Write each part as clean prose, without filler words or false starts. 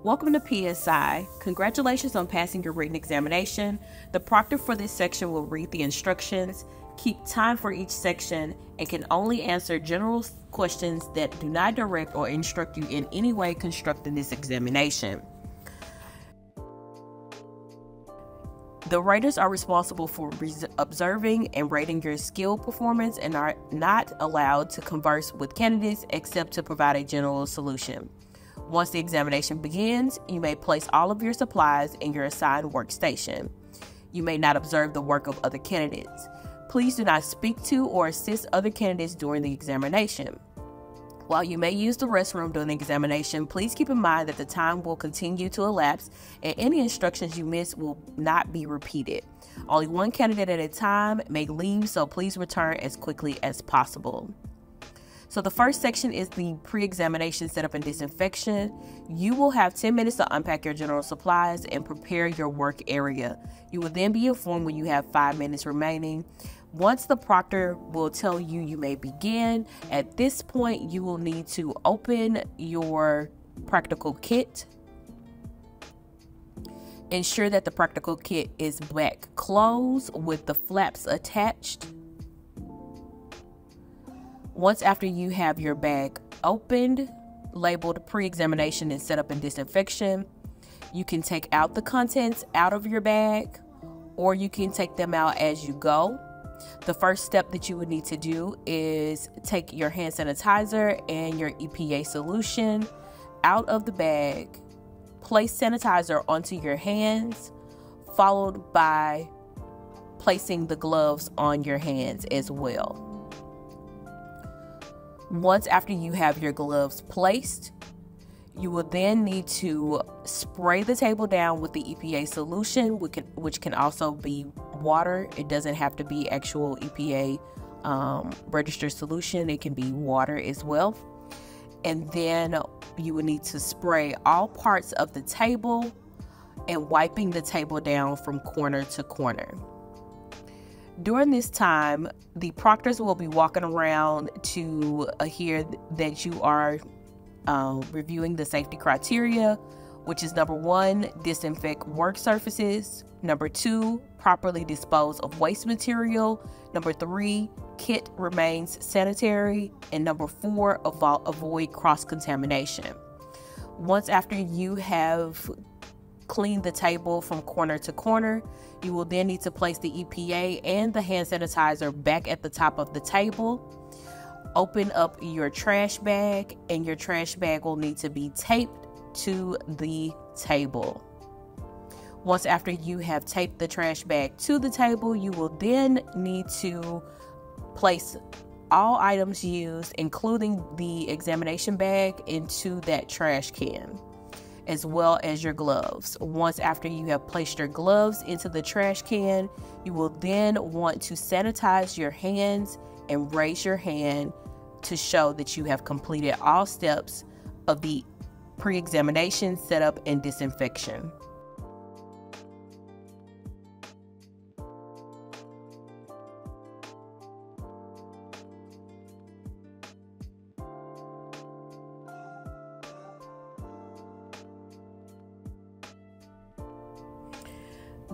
Welcome to PSI. Congratulations on passing your written examination. The proctor for this section will read the instructions, keep time for each section, and can only answer general questions that do not direct or instruct you in any way constructing this examination. The raters are responsible for observing and rating your skill performance and are not allowed to converse with candidates except to provide a general solution. Once the examination begins, you may place all of your supplies in your assigned workstation. You may not observe the work of other candidates. Please do not speak to or assist other candidates during the examination. While you may use the restroom during the examination, please keep in mind that the time will continue to elapse and any instructions you miss will not be repeated. Only one candidate at a time may leave, so please return as quickly as possible. So the first section is the pre-examination setup and disinfection. You will have 10 minutes to unpack your general supplies and prepare your work area. You will then be informed when you have 5 minutes remaining. Once the proctor will tell you you may begin, at this point you will need to open your practical kit. Ensure that the practical kit is back closed with the flaps attached. Once after you have your bag opened, labeled pre-examination and setup and disinfection, you can take out the contents out of your bag, or you can take them out as you go. The first step that you would need to do is take your hand sanitizer and your EPA solution out of the bag, place sanitizer onto your hands, followed by placing the gloves on your hands as well. Once after you have your gloves placed, you will then need to spray the table down with the EPA solution, which can also be water. It doesn't have to be actual EPA registered solution. It can be water as well. And then you will need to spray all parts of the table and wiping the table down from corner to corner. During this time, the proctors will be walking around to hear that you are reviewing the safety criteria, which is number 1, disinfect work surfaces. Number 2, properly dispose of waste material. Number 3, kit remains sanitary. And number 4, avoid cross-contamination. Once after you have cleaned the table from corner to corner, you will then need to place the EPA and the hand sanitizer back at the top of the table. Open up your trash bag, and your trash bag will need to be taped to the table. Once after you have taped the trash bag to the table, you will then need to place all items used, including the examination bag, into that trash can, as well as your gloves. Once after you have placed your gloves into the trash can, you will then want to sanitize your hands and raise your hand to show that you have completed all steps of the pre-examination setup and disinfection.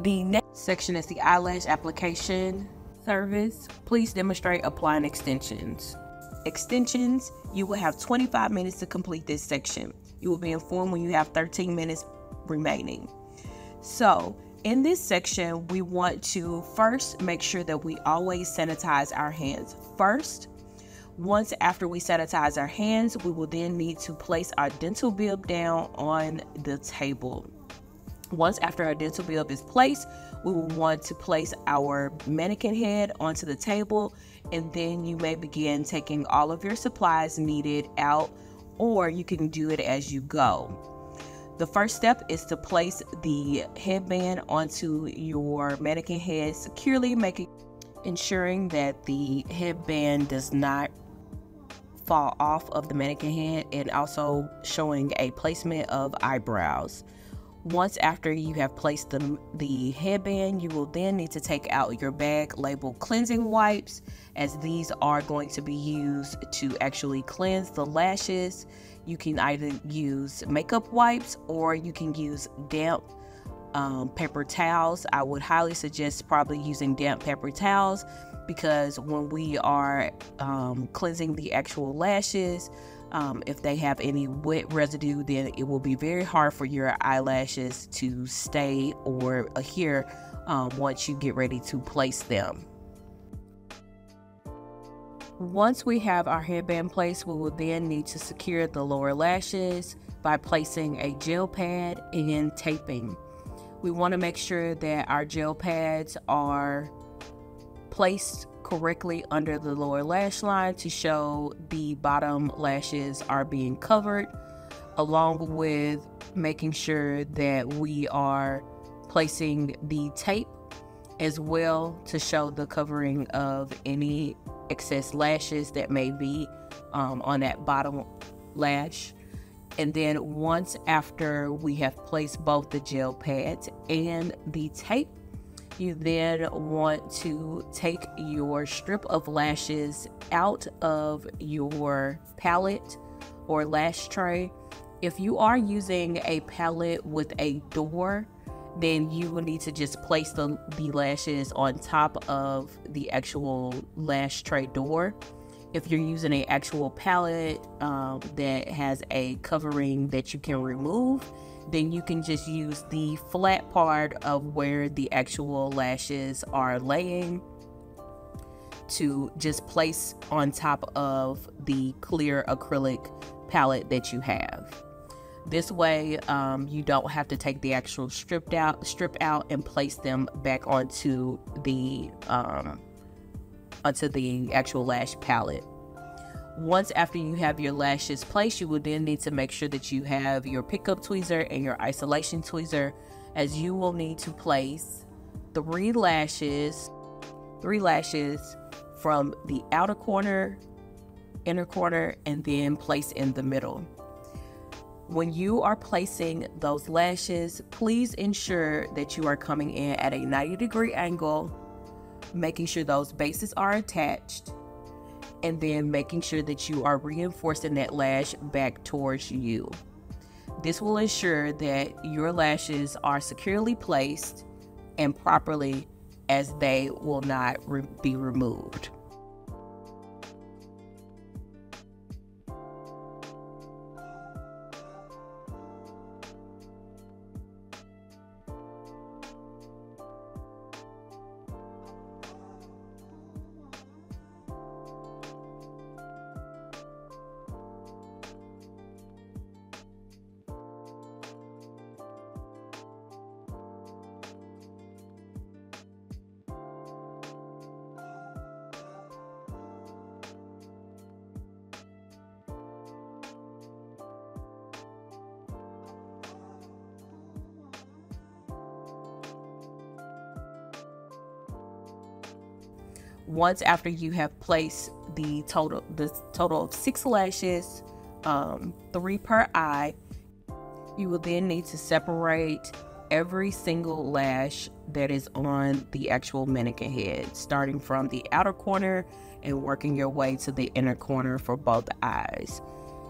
The next section is the eyelash application service. Please demonstrate applying extensions. Extensions, you will have 25 minutes to complete this section. You will be informed when you have 13 minutes remaining. So in this section, we want to first make sure that we always sanitize our hands first. Once after we sanitize our hands, we will then need to place our dental bib down on the table. Once after our dental bib is placed, we will want to place our mannequin head onto the table, and then you may begin taking all of your supplies needed out, or you can do it as you go. The first step is to place the headband onto your mannequin head securely, ensuring that the headband does not fall off of the mannequin head, and also showing a placement of eyebrows. Once after you have placed the headband, you will then need to take out your bag labeled cleansing wipes, as these are going to be used to actually cleanse the lashes. You can either use makeup wipes or you can use damp paper towels. I would highly suggest probably using damp paper towels, because when we are cleansing the actual lashes, if they have any wet residue, then it will be very hard for your eyelashes to stay or adhere once you get ready to place them. Once we have our headband placed, we will then need to secure the lower lashes by placing a gel pad and taping. We want to make sure that our gel pads are placed correctly under the lower lash line to show the bottom lashes are being covered, along with making sure that we are placing the tape as well to show the covering of any excess lashes that may be on that bottom lash. And then once after we have placed both the gel pads and the tape, you then want to take your strip of lashes out of your palette or lash tray. If you are using a palette with a door, then you will need to just place the lashes on top of the actual lash tray door. If you're using an actual palette that has a covering that you can remove, then you can just use the flat part of where the actual lashes are laying to just place on top of the clear acrylic palette that you have. This way, you don't have to take the actual strip out and place them back onto the actual lash palette. Once after you have your lashes placed, you will then need to make sure that you have your pickup tweezer and your isolation tweezer, as you will need to place three lashes from the outer corner, inner corner, and then place in the middle. When you are placing those lashes, please ensure that you are coming in at a 90-degree angle, making sure those bases are attached, and then making sure that you are reinforcing that lash back towards you. This will ensure that your lashes are securely placed and properly, as they will not be removed. Once after you have placed the total of 6 lashes, 3 per eye, you will then need to separate every single lash that is on the actual mannequin head, starting from the outer corner and working your way to the inner corner for both eyes.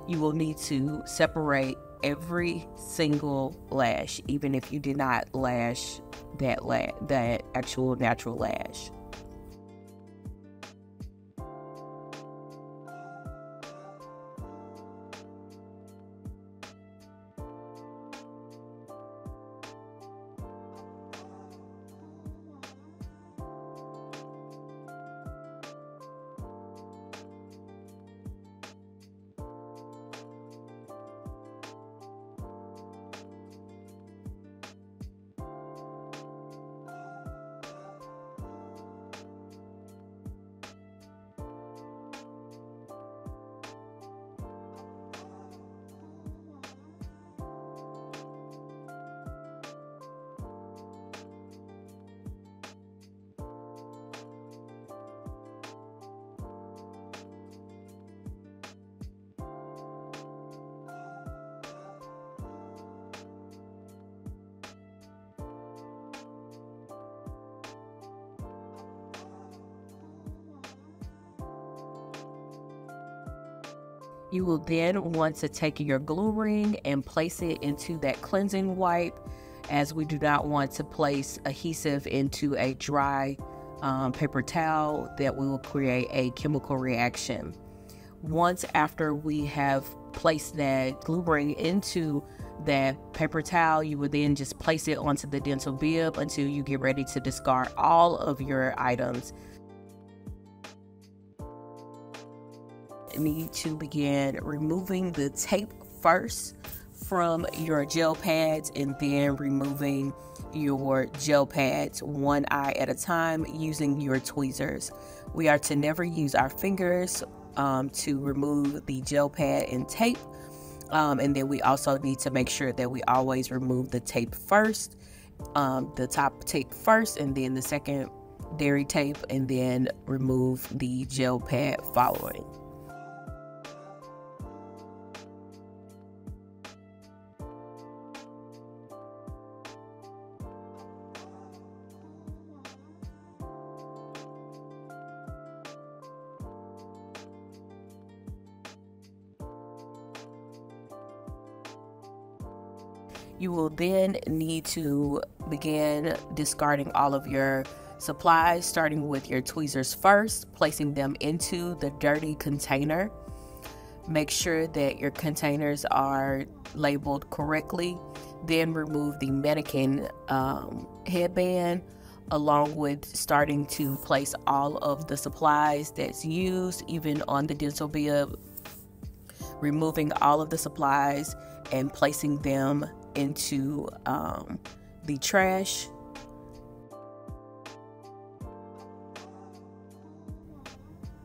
You will need to separate every single lash, even if you did not lash that actual natural lash. You will then want to take your glue ring and place it into that cleansing wipe, as we do not want to place adhesive into a dry paper towel that will create a chemical reaction. Once after we have placed that glue ring into that paper towel, you will then just place it onto the dental bib until you get ready to discard all of your items. You need to begin removing the tape first from your gel pads, and then removing your gel pads one eye at a time using your tweezers. We are to never use our fingers to remove the gel pad and tape. And then we also need to make sure that we always remove the tape first, the top tape first, and then the secondary tape, and then remove the gel pad following. You will then need to begin discarding all of your supplies, starting with your tweezers first, placing them into the dirty container. Make sure that your containers are labeled correctly. Then remove the mannequin headband, along with starting to place all of the supplies that's used, even on the dental bib. Removing all of the supplies and placing them into the trash.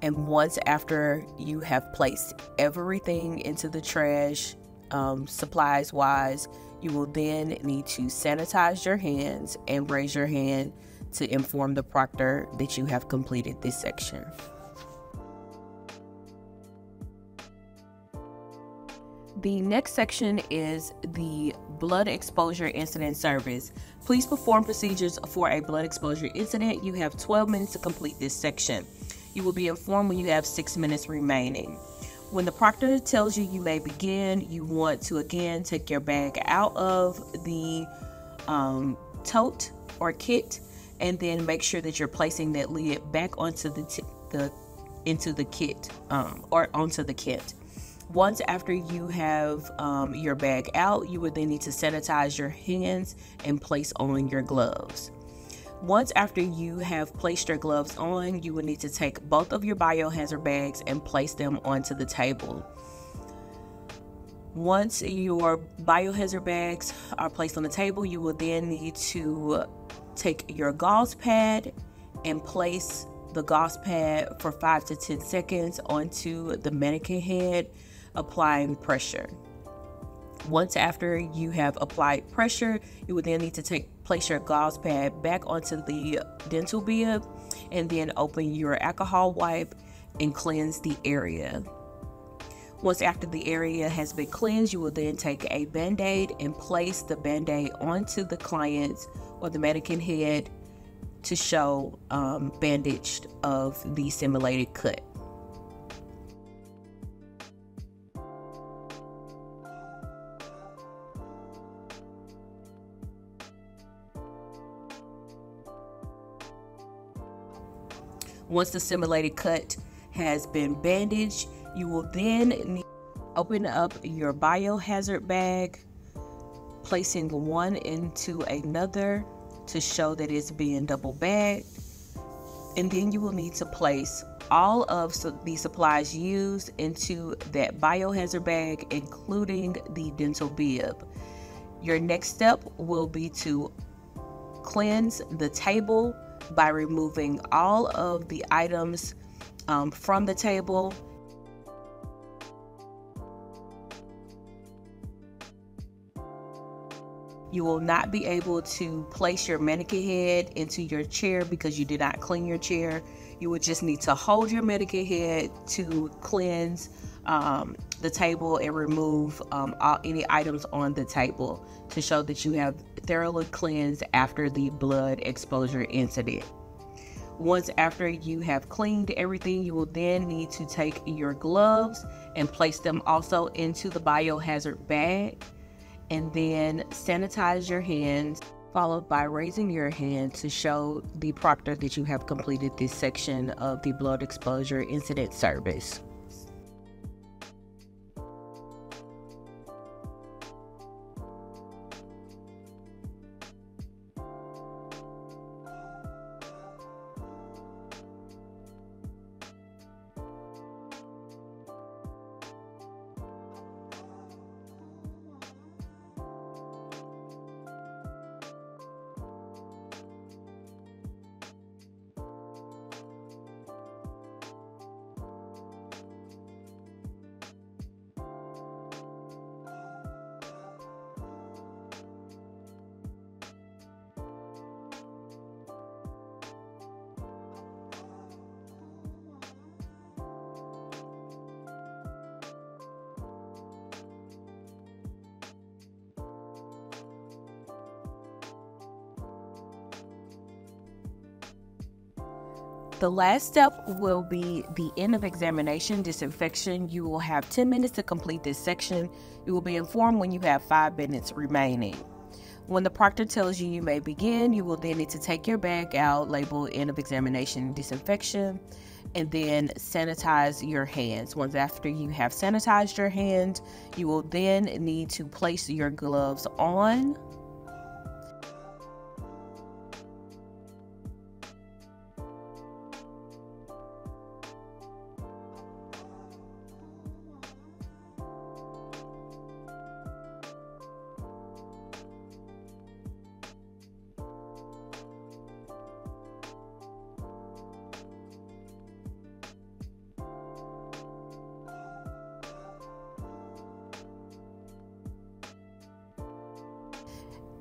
And once after you have placed everything into the trash, supplies wise, you will then need to sanitize your hands and raise your hand to inform the proctor that you have completed this section. The next section is the blood exposure incident service. Please perform procedures for a blood exposure incident. You have 12 minutes to complete this section. You will be informed when you have 6 minutes remaining. When the proctor tells you you may begin, you want to again take your bag out of the tote or kit, and then make sure that you're placing that lid back onto into the kit or onto the kit. Once after you have your bag out, you would then need to sanitize your hands and place on your gloves. Once after you have placed your gloves on, you will need to take both of your biohazard bags and place them onto the table. Once your biohazard bags are placed on the table, you will then need to take your gauze pad and place the gauze pad for 5 to 10 seconds onto the mannequin head, applying pressure. Once after you have applied pressure, you would then need to place your gauze pad back onto the dental bib, and then open your alcohol wipe and cleanse the area. Once after the area has been cleansed, you will then take a band-aid and place the band-aid onto the client's or the mannequin head to show bandaged of the simulated cut. Once the simulated cut has been bandaged, you will then need to open up your biohazard bag, placing one into another to show that it's being double bagged. And then you will need to place all of the supplies used into that biohazard bag, including the dental bib. Your next step will be to cleanse the table by removing all of the items from the table. You will not be able to place your mannequin head into your chair because you did not clean your chair. You would just need to hold your mannequin head to cleanse the table and remove any items on the table to show that you have thoroughly cleansed after the blood exposure incident. Once after you have cleaned everything, you will then need to take your gloves and place them also into the biohazard bag, and then sanitize your hands, followed by raising your hand to show the proctor that you have completed this section of the blood exposure incident service. The last step will be the end of examination disinfection. You will have 10 minutes to complete this section. You will be informed when you have 5 minutes remaining. When the proctor tells you you may begin, you will then need to take your bag out, label end of examination disinfection, and then sanitize your hands. Once after you have sanitized your hands, you will then need to place your gloves on.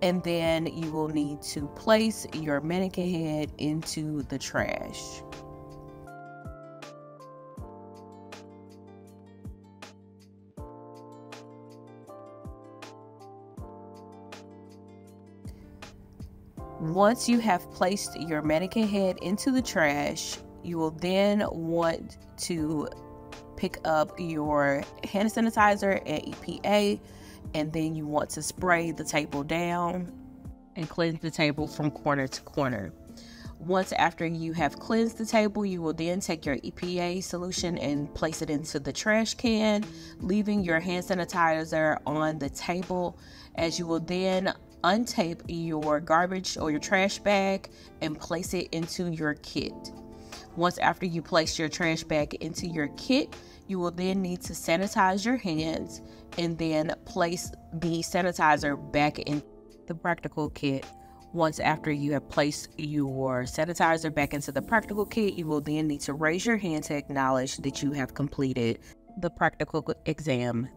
And then you will need to place your mannequin head into the trash. Once you have placed your mannequin head into the trash, you will then want to pick up your hand sanitizer and EPA, and then you want to spray the table down and cleanse the table from corner to corner. Once after you have cleansed the table, you will then take your EPA solution and place it into the trash can, leaving your hand sanitizer on the table, as you will then untape your garbage or your trash bag and place it into your kit. Once after you place your trash bag into your kit, you will then need to sanitize your hands and then place the sanitizer back in the practical kit. Once after you have placed your sanitizer back into the practical kit, you will then need to raise your hand to acknowledge that you have completed the practical exam.